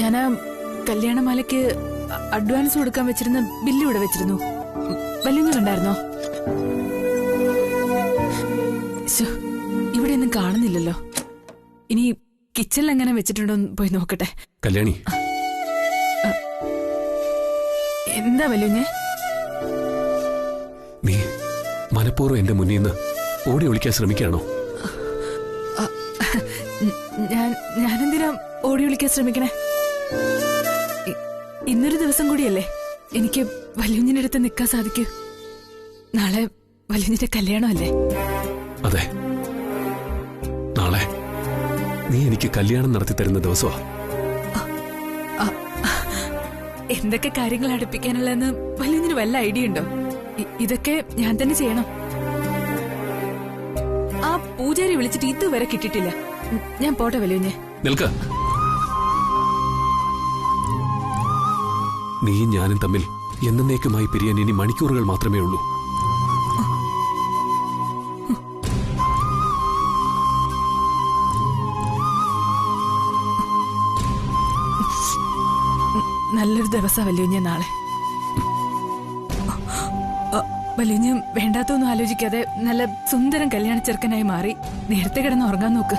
ഞാൻ ആ കല്യാണമാലയ്ക്ക് അഡ്വാൻസ് കൊടുക്കാൻ വെച്ചിരുന്ന ബില്ല് ഇവിടെ വെച്ചിരുന്നു. വല്യുഞ്ഞ് കണ്ടായിരുന്നോ? ഇവിടെ ഒന്നും കാണുന്നില്ലല്ലോ. ഇനി കിച്ചണിൽ എങ്ങനെ വെച്ചിട്ടുണ്ടോ പോയി നോക്കട്ടെ. കല്യാണി, എന്താ വല്യുഞ്ഞ്? നീ മനഃപൂർവ്വം എന്റെ മുന്നിൽ നിന്ന് ഓടി ഒളിക്കാൻ ശ്രമിക്കുകയാണോ? ഞാനെന്തിനാ ഓടി ഒളിക്കാൻ ശ്രമിക്കണേ? ഇന്നൊരു ദിവസം കൂടിയല്ലേ എനിക്ക് വല്യുഞ്ഞിന്റെ അടുത്ത് നിൽക്കാൻ സാധിക്കൂ. നാളെ വല്യുഞ്ഞിന്റെ കല്യാണമല്ലേ? അതെ, നാളെ നീ എനിക്ക് കല്യാണം നടത്തി തരുന്ന ദിവസമാ. എന്തൊക്കെ കാര്യങ്ങൾ അടുപ്പിക്കാനുള്ളതെന്ന് വല്യുഞ്ഞിന് വല്ല ഐഡിയ ഉണ്ടോ? ഇതൊക്കെ ഞാൻ തന്നെ ചെയ്യണം. ആ പൂജാരി വിളിച്ചിട്ട് ഇതുവരെ കിട്ടിയിട്ടില്ല. ഞാൻ പോട്ടെ വല്യുഞ്ഞ്. നിൽക്ക. നീയും ഞാനും തമ്മിൽ എന്നേക്കുമായി പിരിയാൻ ഇനി മണിക്കൂറുകൾ മാത്രമേ ഉള്ളൂ. നല്ലൊരു ദിവസം വല്യുഞ്ഞ് നാളെ. വല്യുഞ്ഞ് വേണ്ടാത്തൊന്നും ആലോചിക്കാതെ നല്ല സുന്ദരം കല്യാണ ചെറുക്കനായി മാറി നേരത്തെ കിടന്ന് ഉറങ്ങാൻ നോക്ക്.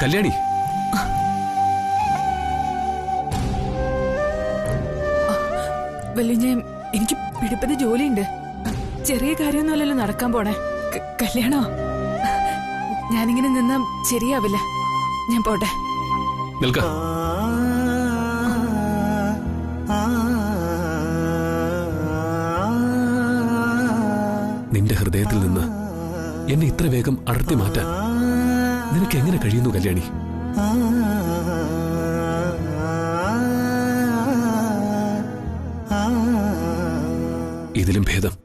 കല്യാണി, വല്യുഞ്ഞ് എനിക്ക് പിടിപ്പത് ജോലിയുണ്ട്. ചെറിയ കാര്യമൊന്നുമല്ലല്ലോ നടക്കാൻ പോണേ. കല്യാണോ? ഞാനിങ്ങനെ നിന്നാ ശരിയാവില്ല. ഞാൻ പോട്ടെ. നിന്റെ ഹൃദയത്തിൽ നിന്ന് എന്നെ ഇത്ര വേഗം അടർത്തി മാറ്റാൻ നിനക്ക് എങ്ങനെ കഴിയുന്നു കല്യാണി? ഇതിലും ഭേദം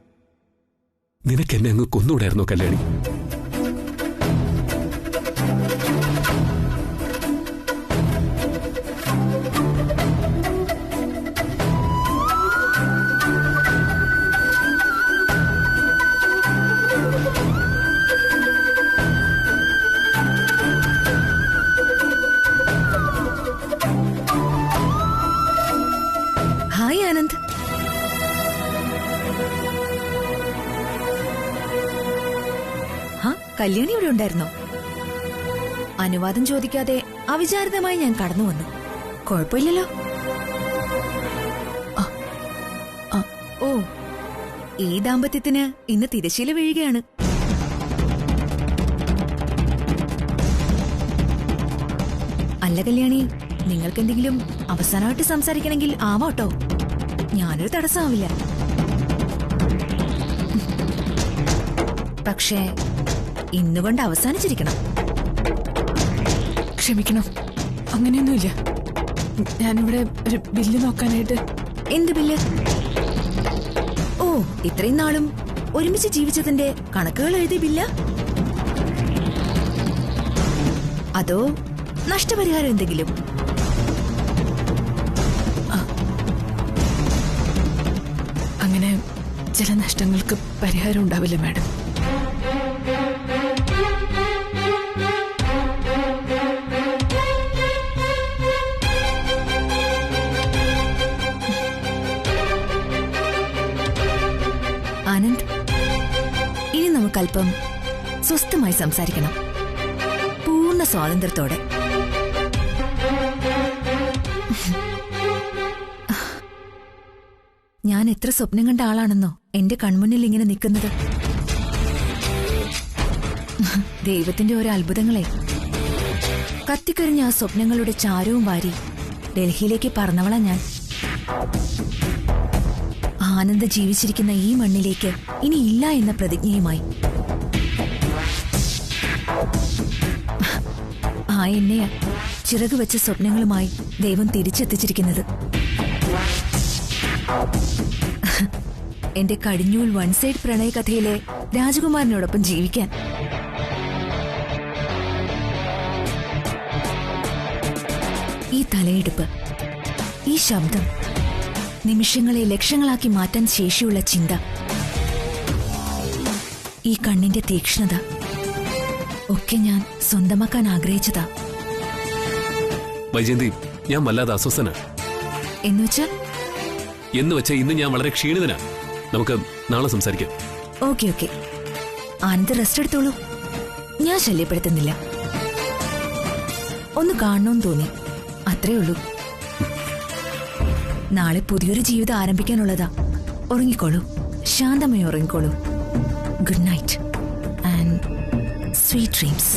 നിനക്കെന്നെ അങ്ങ് കൊന്നുകൂടായിരുന്നോ കല്യാണി? ഹായ് ആനന്ദ്. കല്യാണി ഇവിടെ ഉണ്ടായിരുന്നോ? അനുവാദം ചോദിക്കാതെ അവിചാരിതമായി ഞാൻ കടന്നു വന്നു. കുഴപ്പമില്ലല്ലോ. ഓ, ഈ ദാമ്പത്യത്തിന് ഇന്ന് തിരശ്ശീല വീഴുകയാണ്. അല്ല കല്യാണി, നിങ്ങൾക്കെന്തെങ്കിലും അവസാനമായിട്ട് സംസാരിക്കണമെങ്കിൽ ആവാട്ടോ. ഞാനൊരു തടസ്സമാവില്ല. പക്ഷേ ഇന്നുകൊണ്ട് അവസാനിച്ചിരിക്കണം. ക്ഷമിക്കണം, അങ്ങനെയൊന്നുമില്ല. ഞാനിവിടെ ഒരു ബില്ല് നോക്കാനായിട്ട്. എന്ത് ബില്ല്? ഓ, ഇത്രയും നാളും ഒരുമിച്ച് ജീവിച്ചതിന്റെ കണക്കുകൾ എഴുതിയ ബില്ല? അതോ നഷ്ടപരിഹാരം എന്തെങ്കിലും? അങ്ങനെ ചില നഷ്ടങ്ങൾക്ക് പരിഹാരം ഉണ്ടാവില്ല മാഡം. ആനന്ദ്, ഇനി നമുക്കല്പം സ്വസ്ഥമായി സംസാരിക്കണം. പൂർണ്ണ സ്വാതന്ത്ര്യത്തോടെ. ഞാൻ എത്ര സ്വപ്നം കണ്ട ആളാണെന്നോ എന്റെ കൺമുന്നിൽ ഇങ്ങനെ നിൽക്കുന്നത്. ദൈവത്തിന്റെ ഓരോ അത്ഭുതങ്ങളെ. കത്തിക്കരിഞ്ഞ ആ സ്വപ്നങ്ങളുടെ ചാരവും വാരി ഡൽഹിയിലേക്ക് പറന്നവളാ ഞാൻ. ആനന്ദ് ജീവിച്ചിരിക്കുന്ന ഈ മണ്ണിലേക്ക് ഇനി ഇല്ല എന്ന പ്രതിജ്ഞയുമായി. ആ എന്നെയാ ചിറകു വെച്ച സ്വപ്നങ്ങളുമായി ദൈവം തിരിച്ചെത്തിച്ചിരിക്കുന്നത്. എന്റെ കടിഞ്ഞൂൽ വൺ സൈഡ് പ്രണയകഥയിലെ രാജകുമാരനോടൊപ്പം ജീവിക്കാൻ. ഈ തലയെടുപ്പ്, ഈ ശബ്ദം, നിമിഷങ്ങളെ ലക്ഷങ്ങളാക്കി മാറ്റാൻ ശേഷിയുള്ള ചിന്ത, ഈ കണ്ണിന്റെ തീക്ഷ്ണത, ഒക്കെ ഞാൻ സ്വന്തമാക്കാൻ ആഗ്രഹിച്ചതാ. വൈജയന്തി, ഞാൻ വല്ലാതെ അസ്വസ്ഥനാ. എന്നുവെച്ചാ ഇന്ന് ഞാൻ വളരെ ക്ഷീണിതനാ. നമുക്ക് നാളെ സംസാരിക്കാം. ഓക്കെ. ആനന്ദ് റെസ്റ്റ് എടുത്തോളൂ. ഞാൻ ശല്യപ്പെടുത്തുന്നില്ല. ഒന്ന് കാണണമെന്ന് തോന്നി, അത്രേ ഉള്ളൂ. നാളെ പുതിയൊരു ജീവിതം ആരംഭിക്കാനുള്ളതാ. ഉറങ്ങിക്കോളൂ, ശാന്തമായി ഉറങ്ങിക്കോളൂ. Good night and sweet dreams.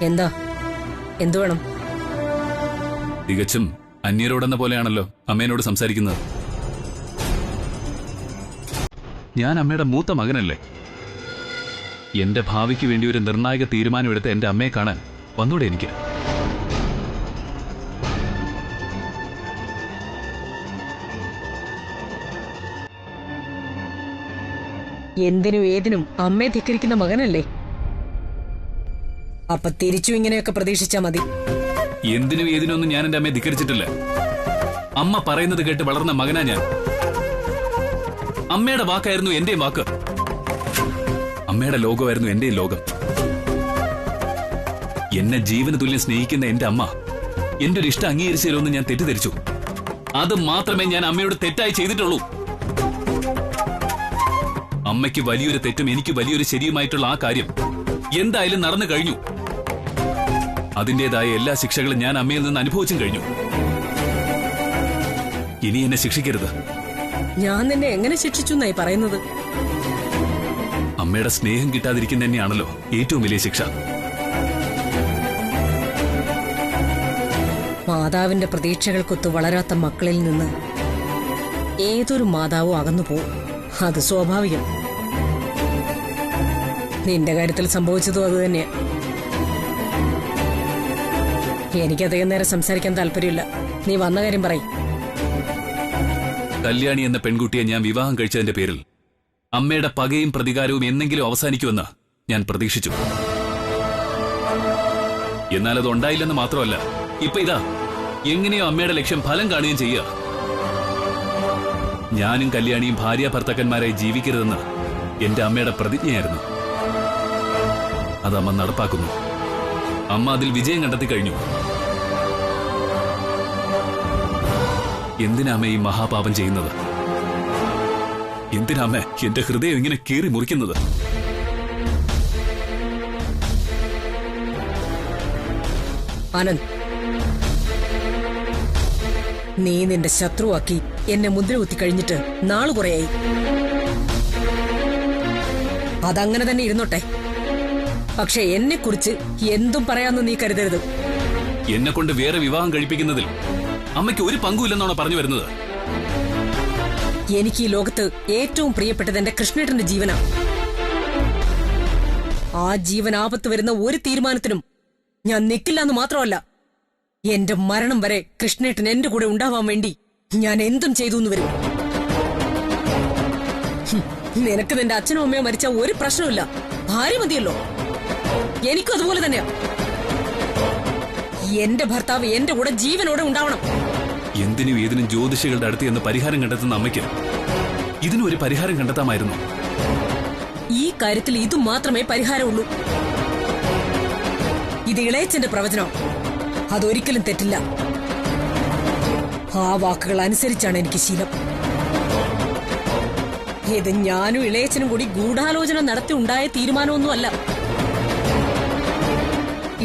എന്താ? എന്തു വേണം? തികച്ചും അന്യരോടെന്ന പോലെയാണല്ലോ അമ്മേനോട് സംസാരിക്കുന്നത്. ഞാൻ അമ്മയുടെ മൂത്ത മകനല്ലേ? എന്റെ ഭാവിക്ക് വേണ്ടി ഒരു നിർണായക തീരുമാനമെടുത്ത് എന്റെ അമ്മയെ കാണാൻ വന്നൂടെ എനിക്ക്? എന്തിനും ഏതിനും അമ്മയെ ധിക്കരിക്കുന്ന മകനല്ലേ? അപ്പൊ തിരിച്ചു ഇങ്ങനെയൊക്കെ പ്രതീക്ഷിച്ചാ മതി. എന്തിനും ഏതിനൊന്നും ഞാൻ എന്റെ അമ്മയെ ധിക്കരിച്ചിട്ടില്ല. അമ്മ പറയുന്നത് കേട്ട് വളർന്ന മകനാ ഞാൻ. അമ്മയുടെ വാക്കായിരുന്നു എന്റെയും വാക്ക്. അമ്മയുടെ ലോകമായിരുന്നു എന്റെയും ലോകം. എന്നെ ജീവന് തുല്യം സ്നേഹിക്കുന്ന എന്റെ അമ്മ എന്റെ ഒരു ഇഷ്ടം അംഗീകരിച്ചതിലൊന്നും ഞാൻ തെറ്റിദ്ധരിച്ചു. അത് മാത്രമേ ഞാൻ അമ്മയോട് തെറ്റായി ചെയ്തിട്ടുള്ളൂ. അമ്മയ്ക്ക് വലിയൊരു തെറ്റും എനിക്ക് വലിയൊരു ശരിയുമായിട്ടുള്ള ആ കാര്യം എന്തായാലും നടന്നു കഴിഞ്ഞു. അതിന്റേതായ എല്ലാ ശിക്ഷകളും ഞാൻ അമ്മയിൽ നിന്ന് അനുഭവിച്ചും കഴിഞ്ഞു. ഇനി എന്നെ ശിക്ഷിക്കരുത്. ഞാൻ നിന്നെ എങ്ങനെ ശിക്ഷിച്ചു എന്നായി പറയുന്നത്? അമ്മയുടെ സ്നേഹം കിട്ടാതിരിക്കുന്ന തന്നെയാണല്ലോ ഏറ്റവും വലിയ ശിക്ഷ. മാതാവിന്റെ പ്രതീക്ഷകൾക്കൊത്ത് വളരാത്ത മക്കളിൽ നിന്ന് ഏതൊരു മാതാവും അകന്നു പോവും. അത് സ്വാഭാവികം. നിന്റെ കാര്യത്തിൽ സംഭവിച്ചതും അത് തന്നെയാ. എനിക്കധികം നേരം സംസാരിക്കാൻ താല്പര്യമില്ല. നീ വന്ന കാര്യം പറയും. കല്യാണി എന്ന പെൺകുട്ടിയെ ഞാൻ വിവാഹം കഴിച്ചതിന്റെ പേരിൽ അമ്മയുടെ പകയും പ്രതികാരവും എന്നെങ്കിലും അവസാനിക്കുമെന്ന് ഞാൻ പ്രതീക്ഷിച്ചു. എന്നാൽ അത് ഉണ്ടായില്ലെന്ന് മാത്രമല്ല, ഇപ്പൊ ഇതാ എങ്ങനെയോ അമ്മയുടെ ലക്ഷ്യം ഫലം കാണുകയും ചെയ്യുക. ഞാനും കല്യാണിയും ഭാര്യ ഭർത്താക്കന്മാരായി ജീവിക്കരുതെന്ന് എന്റെ അമ്മയുടെ പ്രതിജ്ഞയായിരുന്നു. അത് അമ്മ നടപ്പാക്കുന്നു. അമ്മ അതിൽ വിജയം കണ്ടെത്തി കഴിഞ്ഞു. എന്തിനാമ ഈ മഹാപാപം ചെയ്യുന്നത്? എന്തിനാമ എന്റെ ഹൃദയം ഇങ്ങനെ കീറി മുറിക്കുന്നത്? ആനന്ദ്, നീ നിന്റെ ശത്രുവാക്കി എന്നെ മുദ്ര കുത്തി കഴിഞ്ഞിട്ട് നാള് കുറയായി. അതങ്ങനെ തന്നെ ഇരുന്നോട്ടെ. പക്ഷെ എന്നെ കുറിച്ച് എന്തും പറയാമെന്ന് നീ കരുതരുത്. എന്നെ കൊണ്ട് വേറെ വിവാഹം കഴിപ്പിക്കുന്നതിൽ അമ്മയ്ക്ക് ഒരു പങ്കുമില്ലെന്നാണോ പറഞ്ഞു വരുന്നത്? എനിക്ക് ഈ ലോകത്ത് ഏറ്റവും പ്രിയപ്പെട്ടത് എന്റെ കൃഷ്ണേട്ടന്റെ ജീവനാ. ആ ജീവൻ ആപത്ത് വരുന്ന ഒരു തീരുമാനത്തിനും ഞാൻ നിൽക്കില്ല എന്ന് മാത്രമല്ല, എന്റെ മരണം വരെ കൃഷ്ണേട്ടൻ എന്റെ കൂടെ ഉണ്ടാവാൻ വേണ്ടി ഞാൻ എന്തും ചെയ്തു എന്ന് വരും. നിനക്ക് നിന്റെ അച്ഛനും അമ്മയോ മരിച്ച ഒരു പ്രശ്നമില്ല, ഭാര്യ മതിയല്ലോ. എനിക്കും അതുപോലെ തന്നെയാ. എന്റെ ഭർത്താവ് എന്റെ കൂടെ ജീവനോടെ ഉണ്ടാവണം. എന്തിനും ഏതിനും ജ്യോതിഷികളുടെ അടുത്ത് എന്ന് പരിഹാരം കണ്ടെത്തുന്ന അമ്മയ്ക്ക് ഇതിനും ഒരു പരിഹാരം കണ്ടെത്താമായിരുന്നു. ഈ കാര്യത്തിൽ ഇത് മാത്രമേ പരിഹാരമുള്ളൂ. ഇത് ഇളയച്ചന്റെ പ്രവചനം. അതൊരിക്കലും തെറ്റില്ല. ആ വാക്കുകൾ അനുസരിച്ചാണ് എനിക്ക് ശീലം. ഇത് ഞാനും ഇളയച്ചനും കൂടി ഗൂഢാലോചന നടത്തി ഉണ്ടായ തീരുമാനമൊന്നുമല്ല.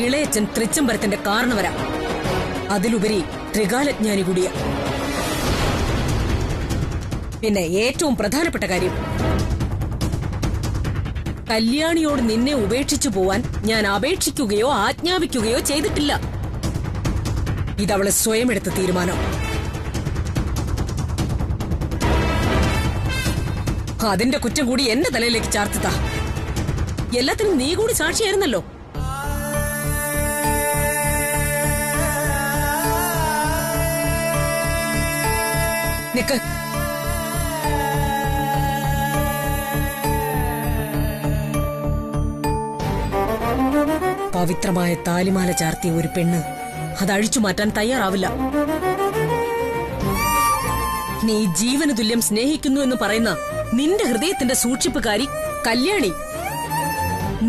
ഇളയച്ചൻ തൃച്ചംബരത്തിന്റെ കാരണവരാ. അതിലുപരി ത്രികാലജ്ഞാനി കൂടിയ. പിന്നെ ഏറ്റവും പ്രധാനപ്പെട്ട കാര്യം, കല്യാണിയോട് നിന്നെ ഉപേക്ഷിച്ചു പോവാൻ ഞാൻ അപേക്ഷിക്കുകയോ ആജ്ഞാപിക്കുകയോ ചെയ്തിട്ടില്ല. ഇതവള് സ്വയം എടുത്ത തീരുമാനം. അതിന്റെ കുറ്റം കൂടി എന്റെ തലയിലേക്ക് ചാർത്തുക. എല്ലാത്തിനും നീ കൂടി സാക്ഷിയായിരുന്നല്ലോ. നിക്ക്. പവിത്രമായ താലിമാല ചാർത്തിയ ഒരു പെണ്ണ് അത് അഴിച്ചു മാറ്റാൻ തയ്യാറാവില്ല. നീ ജീവന് തുല്യം സ്നേഹിക്കുന്നു എന്ന് പറയുന്ന നിന്റെ ഹൃദയത്തിന്റെ സൂക്ഷിപ്പുകാരി കല്യാണി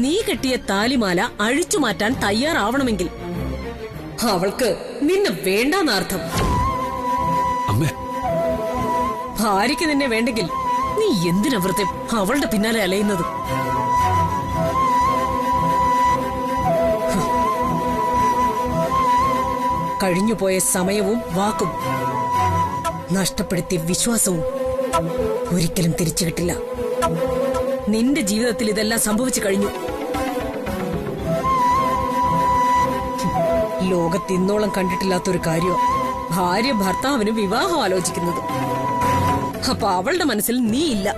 നീ കെട്ടിയ താലിമാല അഴിച്ചു മാറ്റാൻ തയ്യാറാവണമെങ്കിൽ അവൾക്ക് നിന്നെ വേണ്ടാന്നർത്ഥം. അമ്മേ, ഭാര്യയ്ക്ക് നിന്നെ വേണ്ടെങ്കിൽ നീ എന്തിനാ വെറുതെ അവളുടെ പിന്നാലെ അലയുന്നത്? കഴിഞ്ഞുപോയ സമയവും വാക്കും നഷ്ടപ്പെടുത്തിയ വിശ്വാസവും ഒരിക്കലും തിരിച്ചു കിട്ടില്ല. നിന്റെ ജീവിതത്തിൽ ഇതെല്ലാം സംഭവിച്ചു കഴിഞ്ഞു. ലോകത്ത് ഇന്നോളം കണ്ടിട്ടില്ലാത്തൊരു കാര്യം ഭാര്യ ഭർത്താവിന് വിവാഹം ആലോചിക്കുന്നത്. അപ്പൊ അവളുടെ മനസ്സിൽ നീ ഇല്ല.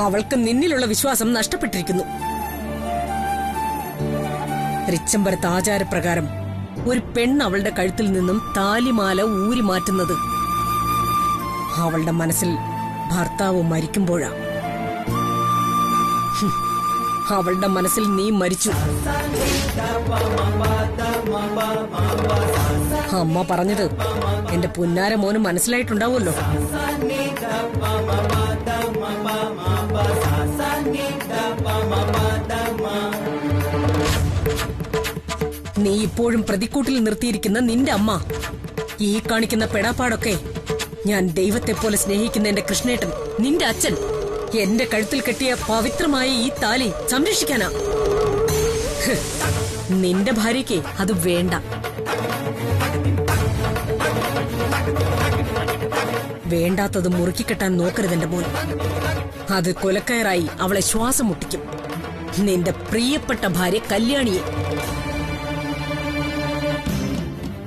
അവൾക്ക് നിന്നിലുള്ള വിശ്വാസം നഷ്ടപ്പെട്ടിരിക്കുന്നു. തൃച്ചംബരത്ത് ആചാരപ്രകാരം ഒരു പെണ്ണ് അവളുടെ കഴുത്തിൽ നിന്നും താലിമാല ഊരി മാറ്റുന്നത് അവളുടെ മനസ്സിൽ ഭർത്താവ് മരിക്കുമ്പോഴാ. അവളുടെ മനസ്സിൽ നീ മരിച്ചു. അമ്മ പറഞ്ഞത് എന്റെ പുന്നാര മോന് മനസ്സിലായിട്ടുണ്ടാവുമല്ലോ. നീ ഇപ്പോഴും പ്രതിക്കൂട്ടിൽ നിർത്തിയിരിക്കുന്ന നിന്റെ അമ്മ, ഈ കാണിക്കുന്ന പെടാപ്പാടൊക്കെ ഞാൻ ദൈവത്തെ പോലെ സ്നേഹിക്കുന്ന എന്റെ കൃഷ്ണേട്ടൻ, നിന്റെ അച്ഛൻ എന്റെ കഴുത്തിൽ കെട്ടിയ പവിത്രമായ ഈ താലി സംരക്ഷിക്കാനാ. നിന്റെ ഭാര്യയ്ക്ക് അത് വേണ്ട. വേണ്ടാത്തത് മുറുക്കിക്കെട്ടാൻ നോക്കരുതെന്റെ മോൻ. അത് കൊലക്കയറായി അവളെ ശ്വാസം മുട്ടിക്കും. നിന്റെ പ്രിയപ്പെട്ട ഭാര്യ കല്യാണിയെ.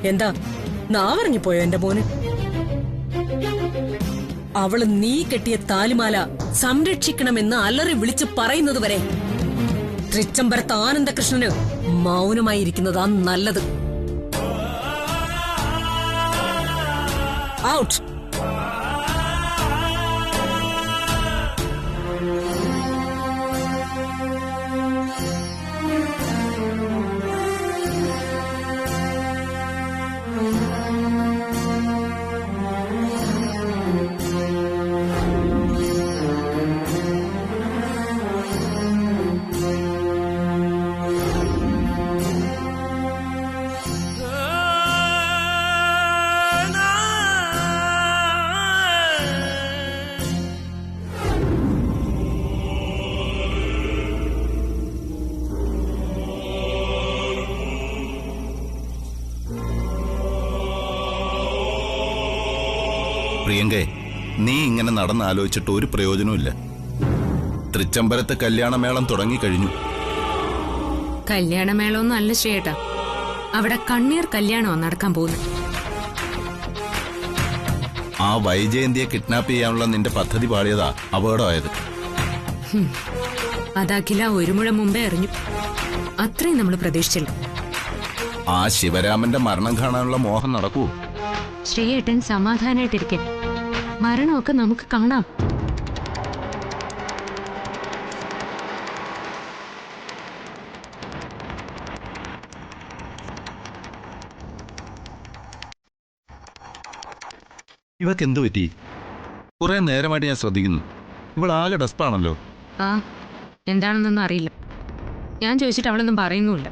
എന്താ നാവറിഞ്ഞു പോയോ എന്റെ മോന്? അവള് നീ കെട്ടിയ താലിമാല സംരക്ഷിക്കണമെന്ന് അലറി വിളിച്ച് പറയുന്നത് വരെ തൃച്ചംബരത്ത് ആനന്ദകൃഷ്ണന് മൗനമായിരിക്കുന്നതാ നല്ലത്. ഔട്ട്. പ്രിയങ്കേ, നീ ഇങ്ങനെ നടന്നാലോചിച്ചിട്ട് ഒരു പ്രയോജനമില്ല. തൃച്ചംബരത്തെ കല്യാണമേളം തുടങ്ങിക്കഴിഞ്ഞു. കല്യാണമേളമൊന്നും അല്ല ശ്രീയേട്ടാ, അവിടെ കണ്ണീർ കല്യാണമാണ് നടക്കാൻ പോകുന്നത്. ആ വൈജയന്തിയെ കിഡ്നാപ്പ് ചെയ്യാനുള്ള നിന്റെ പദ്ധതി പാടിയതാ അപകടമായത്. അതഖില ഒരു മുഴ മുമ്പേ അറിഞ്ഞു. അത്രയും നമ്മൾ പ്രതീക്ഷിച്ചില്ല. ആ ശിവരാമന്റെ മരണം കാണാനുള്ള മോഹം നടക്കൂ? ശ്രീയേട്ടൻ സമാധാനായിട്ടിരിക്കെ, മരണമൊക്കെ നമുക്ക് കാണാം. ഇവക്ക് എന്തു പറ്റി? കുറെ നേരമായിട്ട് ഞാൻ ശ്രദ്ധിക്കുന്നു. ഇവളാകെ ഡസ്പാണല്ലോ. ആ, എന്താണെന്നൊന്നും അറിയില്ല. ഞാൻ ചോദിച്ചിട്ട് അവളൊന്നും പറയുന്നുമില്ല.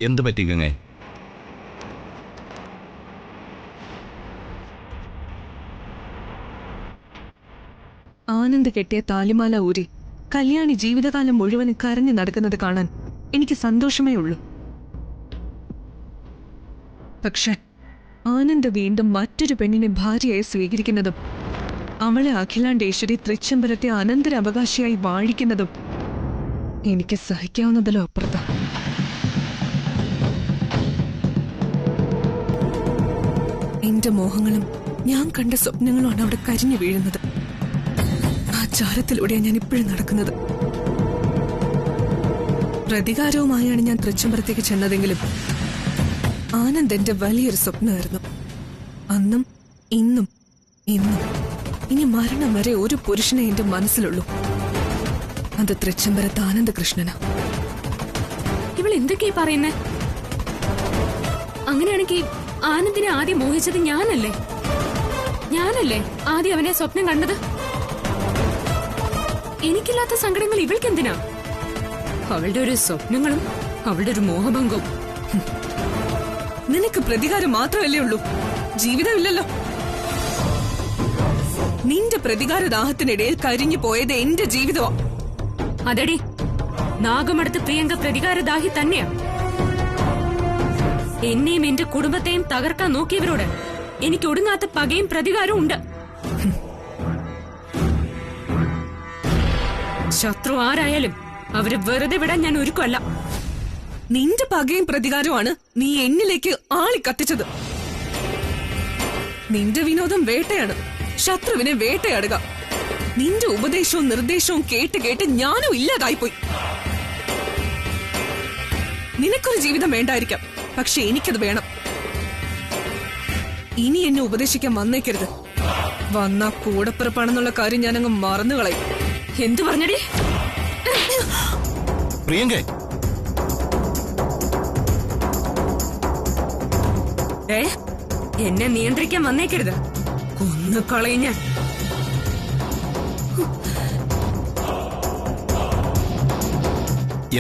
എന്ത് പറ്റി ഗംഗേ? ആനന്ദ് കെട്ടിയ താലിമാല ഊരി കല്യാണി ജീവിതകാലം മുഴുവൻ കരഞ്ഞു നടക്കുന്നത് കാണാൻ എനിക്ക് സന്തോഷമേ ഉള്ളൂ. പക്ഷെ ആനന്ദ് വീണ്ടും മറ്റൊരു പെണ്ണിനെ ഭാര്യയായി സ്വീകരിക്കുന്നതും അവളെ അഖിലാണ്ടേശ്വരി തൃച്ചംബരത്തെ അനന്തരാവകാശിയായി വാഴിക്കുന്നതും എനിക്ക് സഹിക്കാവുന്നതിലും അപ്പുറത്താണ്. എന്റെ മോഹങ്ങളും ഞാൻ കണ്ട സ്വപ്നങ്ങളുമാണ് അവിടെ കരിഞ്ഞു വീഴുന്നത്. ആ ചാരത്തിലൂടെയാണ് ഞാൻ ഇപ്പോഴും നടക്കുന്നത്. പ്രതികാരവുമായാണ് ഞാൻ തൃച്ചംബരത്തേക്ക് ചെന്നതെങ്കിലും ആനന്ദ് എന്റെ വലിയൊരു സ്വപ്നമായിരുന്നു. അന്നും ഇന്നും ഇന്നും ഇനി മരണം വരെ ഒരു പുരുഷനെ എന്റെ മനസ്സിലുള്ളൂ. അത് തൃച്ചംബരത്ത് ആനന്ദകൃഷ്ണനാ. ഇവൾ എന്തൊക്കെയാ പറയുന്നേ? അങ്ങനെയാണെങ്കിൽ ആനന്ദിനെ ആദ്യം മോഹിച്ചത് ഞാനല്ലേ ആദ്യം അവനെ സ്വപ്നം കണ്ടത്. എനിക്കില്ലാത്ത സങ്കടങ്ങൾ ഇവൾക്കെന്തിനാ? അവളുടെ ഒരു സ്വപ്നങ്ങളും അവളുടെ ഒരു മോഹഭംഗവും. നിനക്ക് പ്രതികാരം മാത്രമല്ലേ ഉള്ളൂ, ജീവിതമില്ലല്ലോ. നിന്റെ പ്രതികാരദാഹത്തിനിടയിൽ കരിഞ്ഞു പോയത് എന്റെ ജീവിതമാ. അതെടി, നാഗമടുത്ത് പ്രിയങ്ക പ്രതികാരദാഹി തന്നെയാ. എന്നെയും എന്റെ കുടുംബത്തെയും തകർക്കാൻ നോക്കിയവരോട് എനിക്ക് ഒടുങ്ങാത്ത പകയും പ്രതികാരവും ഉണ്ട്. ശത്രു ആരായാലും അവര് വെറുതെ വിടാൻ ഞാൻ ഒരുക്കമല്ല. നിന്റെ പകയും പ്രതികാരമാണ് നീ എന്നിലേക്ക് ആളിക്കത്തിച്ചത്. നിന്റെ വിനോദം വേട്ടയാണ്, ശത്രുവിനെ വേട്ടയാടുക. നിന്റെ ഉപദേശവും നിർദ്ദേശവും കേട്ട് കേട്ട് ഞാനും ഇല്ലാതായിപ്പോയി. നിനക്കൊരു ജീവിതം വേണ്ടായിരിക്കാം, പക്ഷെ എനിക്കത് വേണം. ഇനി എന്നെ ഉപദേശിക്കാൻ വന്നേക്കരുത്. വന്നാ കൂടപ്പിറപ്പാണെന്നുള്ള കാര്യം ഞാനങ്ങ് മറന്നുകളയും. എന്തു പറഞ്ഞടി? പ്രിയങ്ക, എന്നെ നിയന്ത്രിക്കാൻ വന്നേക്കരുത്. കൊന്നു കളയും ഞാൻ.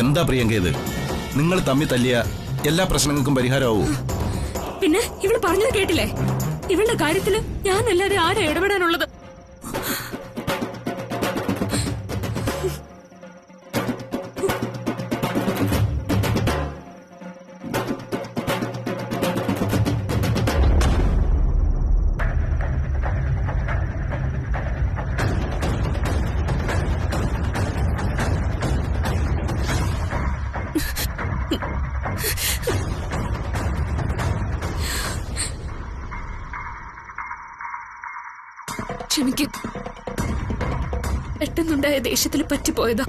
എന്താ പ്രിയങ്ക ഇത്? നിങ്ങൾ തമ്മിൽ തല്ലിയ എല്ലാ പ്രശ്നങ്ങൾക്കും പരിഹാരമാവൂ? പിന്നെ ഇവള് പറഞ്ഞത് കേട്ടില്ലേ? ഇവളുടെ കാര്യത്തില് ഞാനല്ലാതെ ആരാ ഇടപെടാനുള്ളത്? ക്ഷമിക്കും, പെട്ടെന്നുണ്ടായ ദേഷ്യത്തിൽ പറ്റിപ്പോയതാ.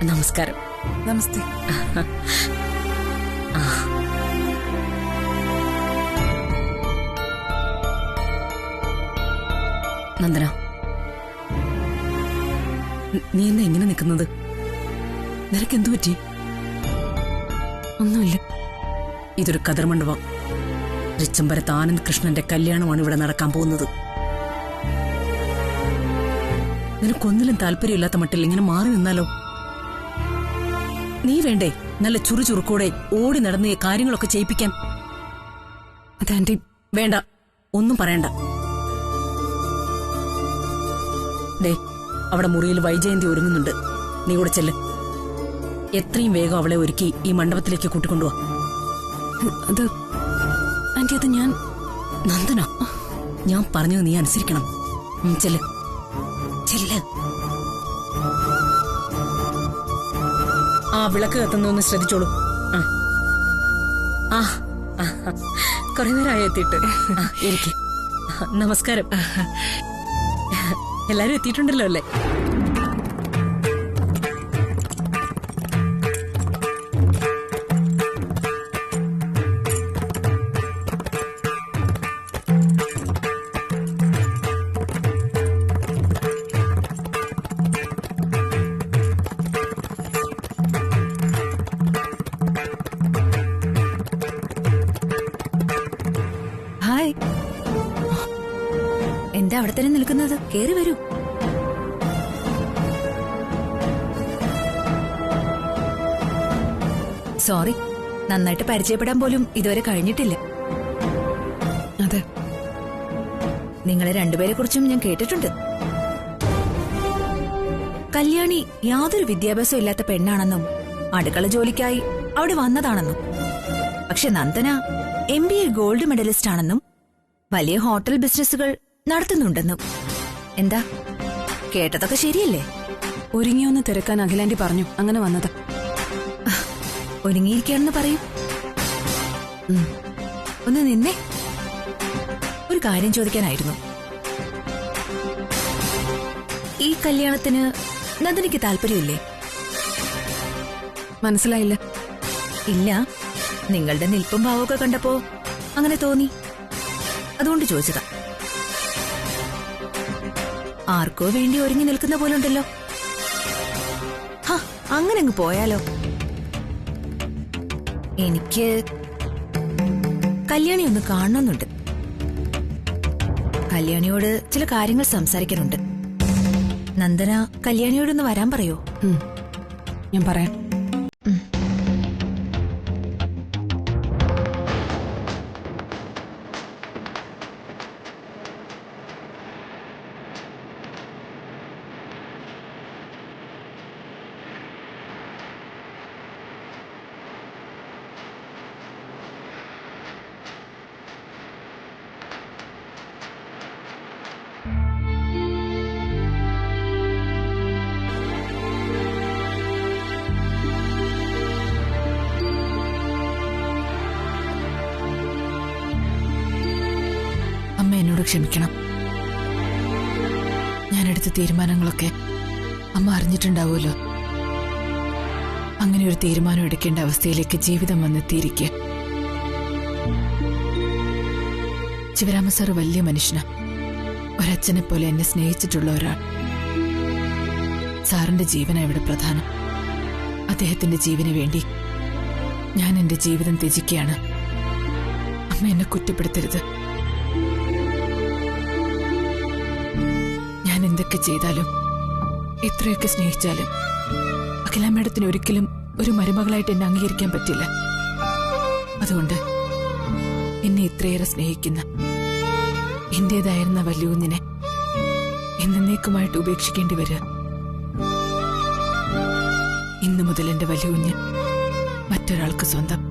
നമസ്കാരം. നമസ്തേ. നന്ദന, നീ എന്താ ഇങ്ങനെ നിൽക്കുന്നത്? നിനക്കെന്തു പറ്റി? ഒന്നുമില്ല. ഇതൊരു കതിർമണ്ഡപം. തൃച്ചംബരത്ത് ആനന്ദ് കൃഷ്ണന്റെ കല്യാണമാണ് ഇവിടെ നടക്കാൻ പോകുന്നത്. നിനക്കൊന്നിലും താല്പര്യമില്ലാത്ത മട്ടിൽ ഇങ്ങനെ മാറി നിന്നാലോ? നീ വേണ്ടേ നല്ല ചുറുചുറുക്കോടെ ഓടി നടന്ന് ഈ കാര്യങ്ങളൊക്കെ ചെയ്യിപ്പിക്കാൻ? അതാന്റി, വേണ്ട, ഒന്നും പറയണ്ട. ദേ, അവിടെ മുറിയിൽ വൈജയന്തി ഒരുങ്ങുന്നുണ്ട്. നീ കൂടെ ചെല്ല്. എത്രയും വേഗം അവളെ ഒരുക്കി ഈ മണ്ഡപത്തിലേക്ക് കൂട്ടിക്കൊണ്ടുവാ. അത് ആന്റി, അത് ഞാൻ... നന്ദന, ഞാൻ പറഞ്ഞത് നീ അനുസരിക്കണം. ചെല്ല് ചെല്ല്. ആ വിളക്ക് കത്തുന്നൊന്ന് ശ്രദ്ധിച്ചോളൂ. ആ ആ, കുറെ നേരമായി എത്തിയിട്ട്. എനിക്ക് നമസ്കാരം. എല്ലാരും എത്തിയിട്ടുണ്ടല്ലോ അല്ലേ? ഹായ്. എന്താ അവിടെ തന്നെ നിൽക്കുന്നത്? കേറി വരൂ. സോറി, നന്നായിട്ട് പരിചയപ്പെടാൻ പോലും ഇതുവരെ കഴിഞ്ഞിട്ടില്ല. അതെ, നിങ്ങളെ രണ്ടുപേരെ കുറിച്ചും ഞാൻ കേട്ടിട്ടുണ്ട്. കല്യാണി യാതൊരു വിദ്യാഭ്യാസവും ഇല്ലാത്ത പെണ്ണാണെന്നും അടുക്കള ജോലിക്കായി അവിടെ വന്നതാണെന്നും, പക്ഷെ നന്ദന MBA ഗോൾഡ് മെഡലിസ്റ്റ് ആണെന്നും വലിയ ഹോട്ടൽ ബിസിനസ്സുകൾ നടത്തുന്നുണ്ടെന്നും. എന്താ, കേട്ടതൊക്കെ ശരിയല്ലേ? ഒരുങ്ങിയൊന്ന് തിരക്കാൻ അഖിലാന്റി പറഞ്ഞു, അങ്ങനെ വന്നത്. ഒരുങ്ങിയിരിക്കുകയാണെന്ന് പറയും. ഒന്ന് നിന്നേ, ഒരു കാര്യം ചോദിക്കാനായിരുന്നു. ഈ കല്യാണത്തിന് നന്ദനയ്ക്ക് താല്പര്യമില്ലേ? മനസ്സിലായില്ല. ഇല്ല, നിങ്ങളുടെ നിൽപ്പും ഭാവമൊക്കെ കണ്ടപ്പോ അങ്ങനെ തോന്നി, അതുകൊണ്ട് ചോദിച്ചതാ. ആർക്കോ വേണ്ടി ഒരുങ്ങി നിൽക്കുന്ന പോലുണ്ടല്ലോ. അങ്ങനെ അങ്ങ് പോയാലോ? എനിക്ക് കല്യാണി ഒന്ന് കാണണമെന്നുണ്ട്. കല്യാണിയോട് ചില കാര്യങ്ങൾ സംസാരിക്കാനുണ്ട്. നന്ദന കല്യാണിയോടൊന്ന് വരാൻ പറയോ? ഞാൻ പറയാം. അമ്മ എന്നോട് ക്ഷമിക്കണം. ഞാനെടുത്ത തീരുമാനങ്ങളൊക്കെ അമ്മ അറിഞ്ഞിട്ടുണ്ടാവുമല്ലോ. അങ്ങനെ ഒരു തീരുമാനം എടുക്കേണ്ട അവസ്ഥയിലേക്ക് ജീവിതം വന്നെത്തിയിരിക്കുക. ശിവരാമ സാറ് വലിയ മനുഷ്യനാ. ഒരച്ഛനെ പോലെ എന്നെ സ്നേഹിച്ചിട്ടുള്ള ഒരാൾ. സാറിന്റെ ജീവനാണ് ഇവിടെ പ്രധാനം. അദ്ദേഹത്തിന്റെ ജീവന് വേണ്ടി ഞാൻ എന്റെ ജീവിതം ത്യജിക്കുകയാണ്. അമ്മ എന്നെ കുറ്റപ്പെടുത്തരുത്. ഞാൻ എന്തൊക്കെ ചെയ്താലും എത്രയൊക്കെ സ്നേഹിച്ചാലും അഖില മേഡത്തിന് ഒരിക്കലും ഒരു മരുമകളായിട്ട് എന്നെ അംഗീകരിക്കാൻ പറ്റില്ല. അതുകൊണ്ട് എന്നെ ഇത്രയേറെ സ്നേഹിക്കുന്ന എന്റേതായിരുന്ന വല്യൂന്നിനെ എന്നേക്കുമായിട്ട് ഉപേക്ഷിക്കേണ്ടി വരിക. ഇന്നു മുതൽ എന്റെ വല്യൂഞ്ഞ് മറ്റൊരാൾക്ക് സ്വന്തം.